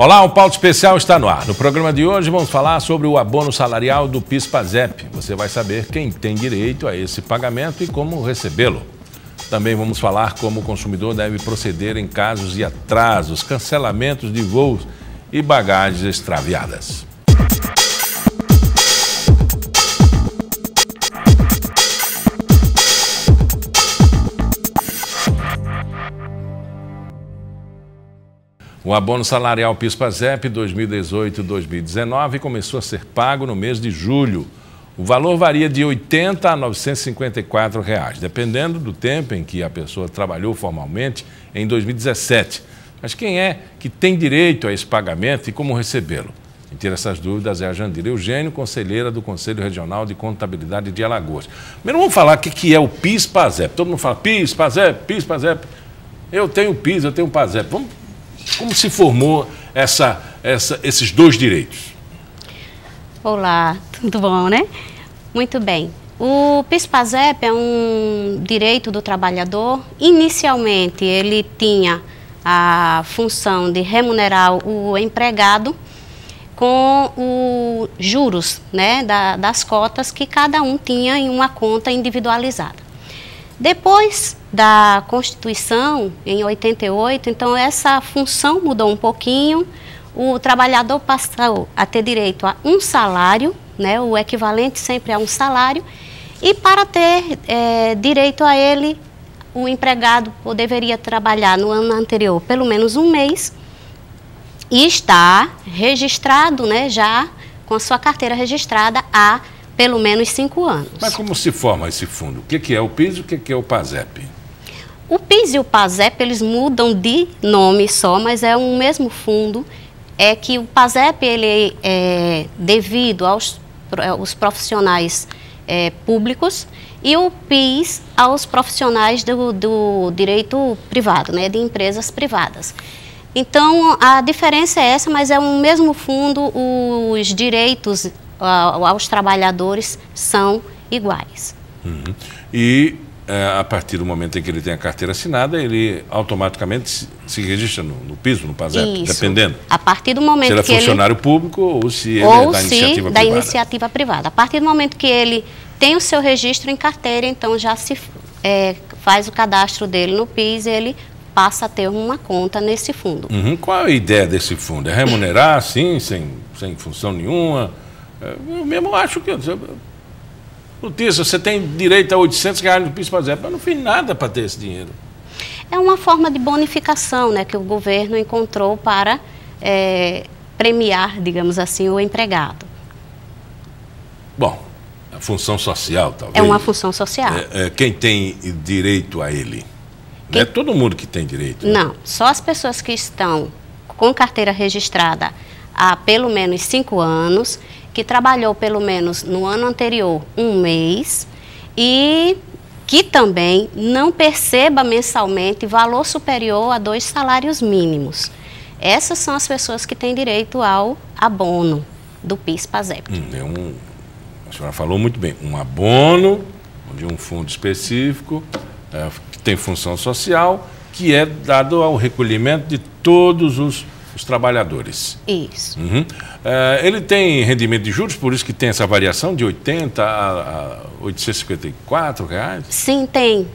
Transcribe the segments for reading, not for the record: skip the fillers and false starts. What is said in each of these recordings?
Olá, o Pauta Especial está no ar. No programa de hoje vamos falar sobre o abono salarial do PIS/PASEP. Você vai saber quem tem direito a esse pagamento e como recebê-lo. Também vamos falar como o consumidor deve proceder em casos de atrasos, cancelamentos de voos e bagagens extraviadas. O abono salarial PIS/PASEP 2018-2019 começou a ser pago no mês de julho. O valor varia de R$ 80 a R$ 954, dependendo do tempo em que a pessoa trabalhou formalmente em 2017. Mas quem é que tem direito a esse pagamento e como recebê-lo? Quem tira essas dúvidas é a Jandira Eugênio, conselheira do Conselho Regional de Contabilidade de Alagoas. Primeiro vamos falar o que é o PIS/PASEP. Todo mundo fala PIS/PASEP, PIS/PASEP. Eu tenho PIS, eu tenho PASEP. Como se formou esses dois direitos? Olá, tudo bom, né? Muito bem. O PIS/PASEP é um direito do trabalhador. Inicialmente, ele tinha a função de remunerar o empregado com os juros, né, das cotas que cada um tinha em uma conta individualizada. Depois da Constituição, em 88, então essa função mudou um pouquinho, o trabalhador passou a ter direito a um salário, né, o equivalente sempre a um salário, e para ter direito a ele, o empregado deveria trabalhar no ano anterior pelo menos um mês e estar registrado, né, já com a sua carteira registrada há pelo menos 5 anos. Mas como se forma esse fundo? O que é o PIS e o que é o PASEP? O PIS e o PASEP, eles mudam de nome só, mas é um mesmo fundo. É que o PASEP, ele é devido aos profissionais públicos e o PIS aos profissionais do direito privado, né, de empresas privadas. Então, a diferença é essa, mas é um mesmo fundo, os direitos aos trabalhadores são iguais. E a partir do momento em que ele tem a carteira assinada, ele automaticamente se registra no PIS, no PASEP, isso, dependendo. A partir do momento se ele é funcionário público ou se ele é da iniciativa privada. A partir do momento que ele tem o seu registro em carteira, então já se faz o cadastro dele no PIS e ele passa a ter uma conta nesse fundo. Qual é a ideia desse fundo? É remunerar assim, sem função nenhuma? Eu mesmo acho que... Notícia, você tem direito a R$ 800 no PIS/PASEP, mas não fiz nada para ter esse dinheiro. É uma forma de bonificação, né, que o governo encontrou para premiar, digamos assim, o empregado. Bom, a função social, talvez. É uma função social. Quem tem direito a ele? Não é todo mundo que tem direito. Né? Não, só as pessoas que estão com carteira registrada há pelo menos 5 anos, que trabalhou pelo menos no ano anterior um mês e que também não perceba mensalmente valor superior a 2 salários mínimos. Essas são as pessoas que têm direito ao abono do PIS/PASEP. A senhora falou muito bem, um abono de um fundo específico, que tem função social, que é dado ao recolhimento de todos os trabalhadores. Isso. Ele tem rendimento de juros, por isso que tem essa variação de 80 a 854 reais? Sim, tem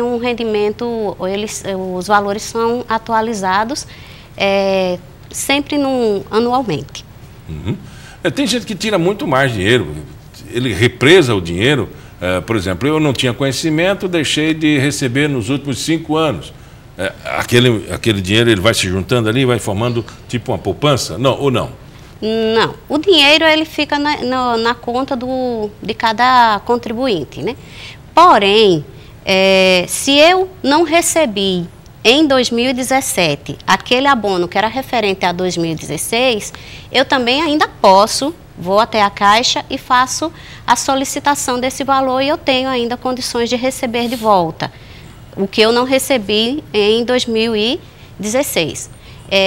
um rendimento, os valores são atualizados sempre anualmente. Tem gente que tira muito mais dinheiro, ele represa o dinheiro. Por exemplo, eu não tinha conhecimento, deixei de receber nos últimos 5 anos. Aquele dinheiro ele vai se juntando ali, vai formando tipo uma poupança? Não, ou não? Não, o dinheiro ele fica na conta de cada contribuinte, né? Porém, se eu não recebi em 2017 aquele abono que era referente a 2016, eu também ainda vou até a Caixa e faço a solicitação desse valor e eu tenho ainda condições de receber de volta o que eu não recebi em 2016.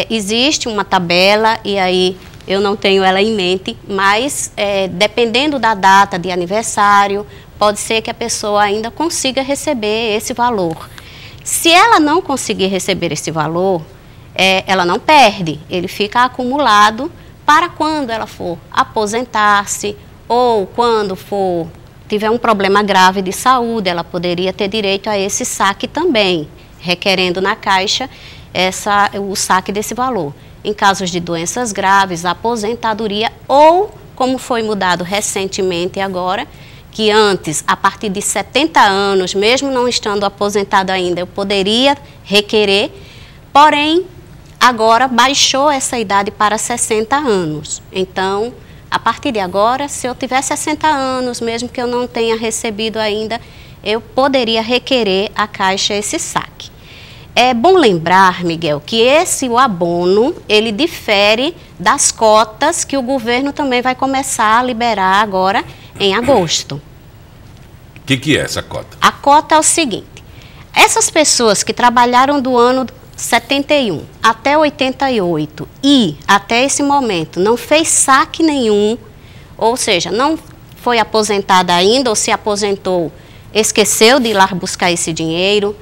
Existe uma tabela, e aí eu não tenho ela em mente, mas dependendo da data de aniversário, pode ser que a pessoa ainda consiga receber esse valor. Se ela não conseguir receber esse valor, ela não perde, ele fica acumulado para quando ela for aposentar-se ou quando tiver um problema grave de saúde, ela poderia ter direito a esse saque também, requerendo na Caixa o saque desse valor. Em casos de doenças graves, aposentadoria ou, como foi mudado recentemente agora, que antes, a partir de 70 anos, mesmo não estando aposentado ainda, eu poderia requerer, porém, agora baixou essa idade para 60 anos. Então, a partir de agora, se eu tiver 60 anos, mesmo que eu não tenha recebido ainda, eu poderia requerer à Caixa esse saque. É bom lembrar, Miguel, que o abono, ele difere das cotas que o governo também vai começar a liberar agora em agosto. O que é essa cota? A cota é o seguinte, essas pessoas que trabalharam do ano 71 até 88 e até esse momento não fez saque nenhum, ou seja, não foi aposentada ainda ou se aposentou, esqueceu de ir lá buscar esse dinheiro.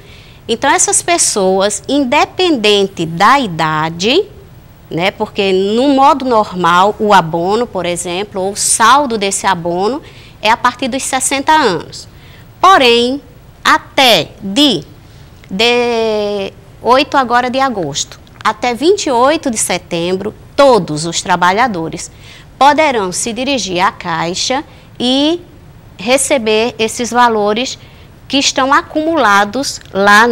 Então, essas pessoas, independente da idade, né, porque no modo normal, o abono, por exemplo, ou o saldo desse abono é a partir dos 60 anos. Porém, até de 8 agora de agosto até 28 de setembro, todos os trabalhadores poderão se dirigir à Caixa e receber esses valores que estão acumulados lá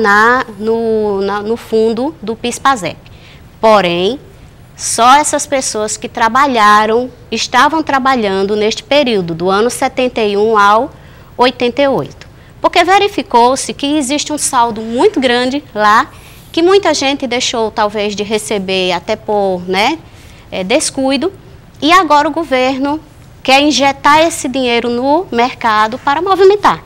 no fundo do PIS/PASEP. Porém, só essas pessoas que estavam trabalhando neste período, do ano 71 ao 88. Porque verificou-se que existe um saldo muito grande lá, que muita gente deixou talvez de receber até por descuido, e agora o governo quer injetar esse dinheiro no mercado para movimentar.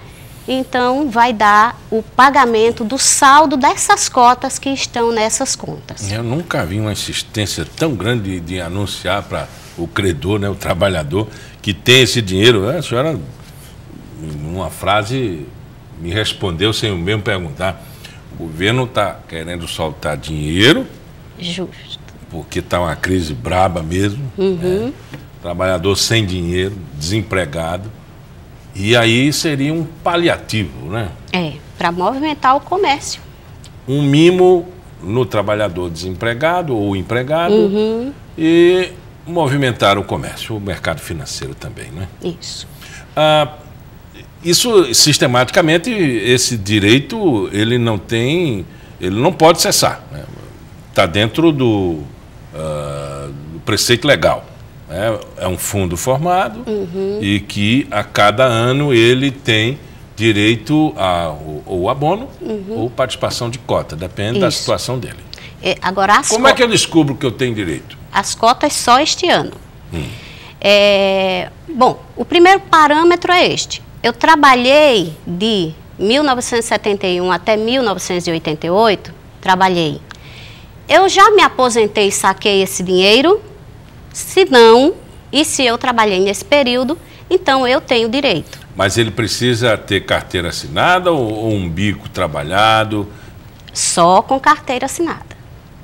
Então, vai dar o pagamento do saldo dessas cotas que estão nessas contas. Eu nunca vi uma insistência tão grande de anunciar para o credor, né, o trabalhador, que tem esse dinheiro. A senhora, numa frase, me respondeu sem eu mesmo perguntar. O governo está querendo soltar dinheiro. Justo. Porque está uma crise braba mesmo. Uhum. Trabalhador sem dinheiro, desempregado. E aí seria um paliativo, né? Para movimentar o comércio. Um mimo no trabalhador desempregado ou empregado e movimentar o comércio, o mercado financeiro também, né? Isso. Isso, sistematicamente, esse direito, ele não pode cessar. Está dentro do preceito legal. É um fundo formado e que a cada ano ele tem direito ou abono ou participação de cota, depende da situação dele. Agora, como é que eu descubro que eu tenho direito? As cotas só este ano. Bom, o primeiro parâmetro é este. Eu trabalhei de 1971 até 1988, trabalhei. Eu já me aposentei e saquei esse dinheiro. Se não, e se eu trabalhei nesse período, então eu tenho direito. Mas ele precisa ter carteira assinada ou um bico trabalhado? Só com carteira assinada.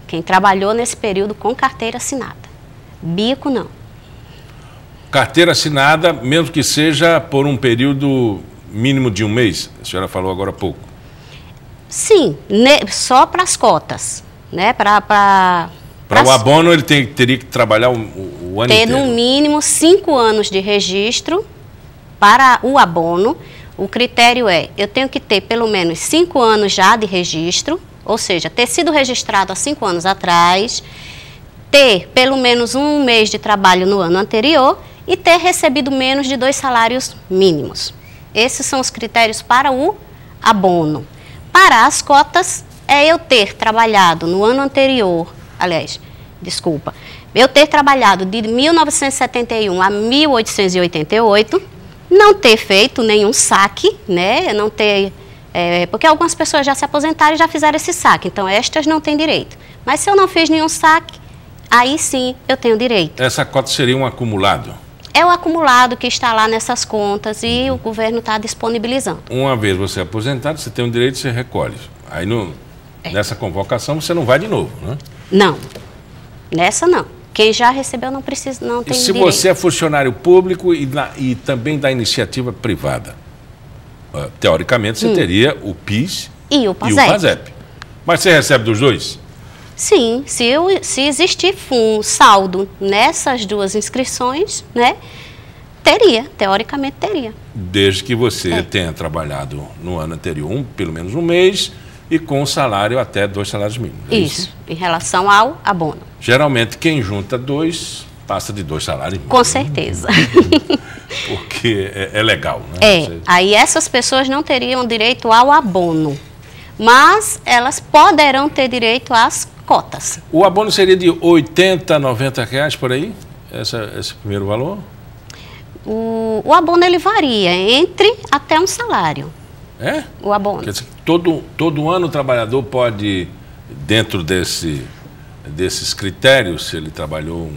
Quem trabalhou nesse período com carteira assinada. Bico, não. Carteira assinada, mesmo que seja por um período mínimo de um mês? A senhora falou agora há pouco. Sim, só para as cotas, né? Para o abono, ele teria que trabalhar o ano inteiro? Ter no mínimo 5 anos de registro para o abono. O critério eu tenho que ter pelo menos 5 anos já de registro, ou seja, ter sido registrado há 5 anos atrás, ter pelo menos um mês de trabalho no ano anterior e ter recebido menos de 2 salários mínimos. Esses são os critérios para o abono. Para as cotas, eu ter trabalhado no ano anterior, eu ter trabalhado de 1971 a 1888, não ter feito nenhum saque, né? Não ter, porque algumas pessoas já se aposentaram e já fizeram esse saque, então estas não têm direito. Mas se eu não fiz nenhum saque, aí sim eu tenho direito. Essa cota seria um acumulado? É o acumulado que está lá nessas contas e o governo está disponibilizando. Uma vez você é aposentado, você tem o direito, você recolhe. Aí Nessa convocação você não vai de novo, né? Não, nessa não. Quem já recebeu não precisa, não tem direito. E se você é funcionário público e também da iniciativa privada? Teoricamente você teria o PIS e o PASEP. Mas você recebe dos dois? Sim, se existir saldo nessas duas inscrições, né, teoricamente teria. Desde que você tenha trabalhado no ano anterior, pelo menos um mês, e com um salário até 2 salários mínimos. Isso, em relação ao abono. Geralmente quem junta 2, passa de 2 salários mínimos. Com certeza. Porque é legal, né? Aí essas pessoas não teriam direito ao abono, mas elas poderão ter direito às cotas. O abono seria de 80 a 90 reais por aí? Esse primeiro valor? O abono ele varia entre até um salário. É? O abono. Quer dizer, todo ano o trabalhador pode, dentro desses critérios, se ele trabalhou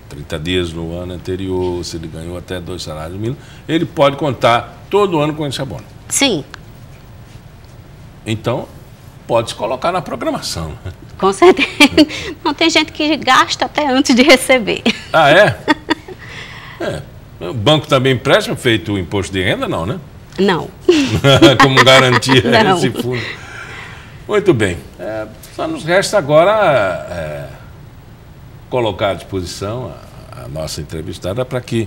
30 dias no ano anterior, se ele ganhou até 2 salários mínimos, ele pode contar todo ano com esse abono. Sim. Então, pode se colocar na programação. Com certeza. Não, tem gente que gasta até antes de receber. Ah, é? O banco também empresta feito o imposto de renda, não, né? Não. Como garantia não. Esse fundo. Muito bem. Só nos resta agora colocar à disposição a nossa entrevistada para que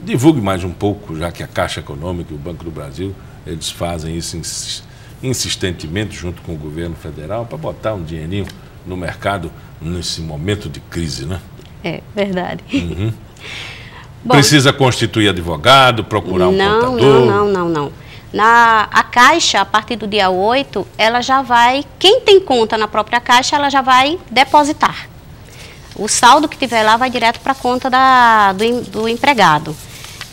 divulgue mais um pouco, já que a Caixa Econômica e o Banco do Brasil, eles fazem isso insistentemente junto com o governo federal para botar um dinheirinho no mercado nesse momento de crise, né? É, verdade. Uhum. Bom, precisa constituir advogado, procurar um contador? Não. A Caixa, a partir do dia 8, ela já vai, quem tem conta na própria Caixa, ela já vai depositar. O saldo que tiver lá vai direto para a conta do empregado.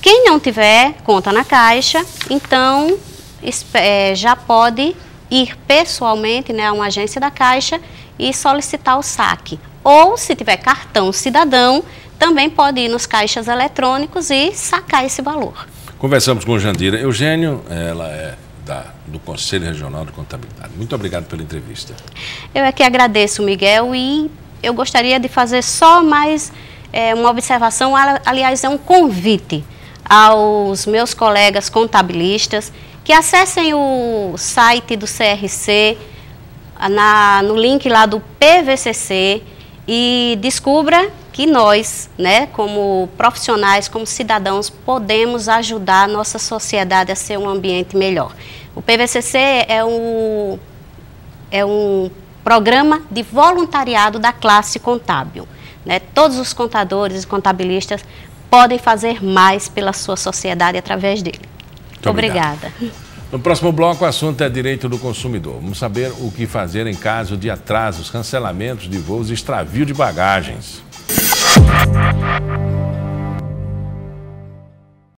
Quem não tiver conta na Caixa, então já pode ir pessoalmente, né, a uma agência da Caixa e solicitar o saque. Ou, se tiver cartão cidadão, também pode ir nos caixas eletrônicos e sacar esse valor. Conversamos com Jandira Eugênio, ela é do Conselho Regional de Contabilidade. Muito obrigado pela entrevista. Eu é que agradeço, Miguel, e eu gostaria de fazer só mais uma observação, aliás, é um convite aos meus colegas contabilistas que acessem o site do CRC, no link lá do PVCC, e descubra que nós, né, como profissionais, como cidadãos, podemos ajudar a nossa sociedade a ser um ambiente melhor. O PVCC é um programa de voluntariado da classe contábil, né? Todos os contadores e contabilistas podem fazer mais pela sua sociedade através dele. Muito obrigada. No próximo bloco, o assunto é direito do consumidor. Vamos saber o que fazer em caso de atrasos, cancelamentos de voos e extravio de bagagens.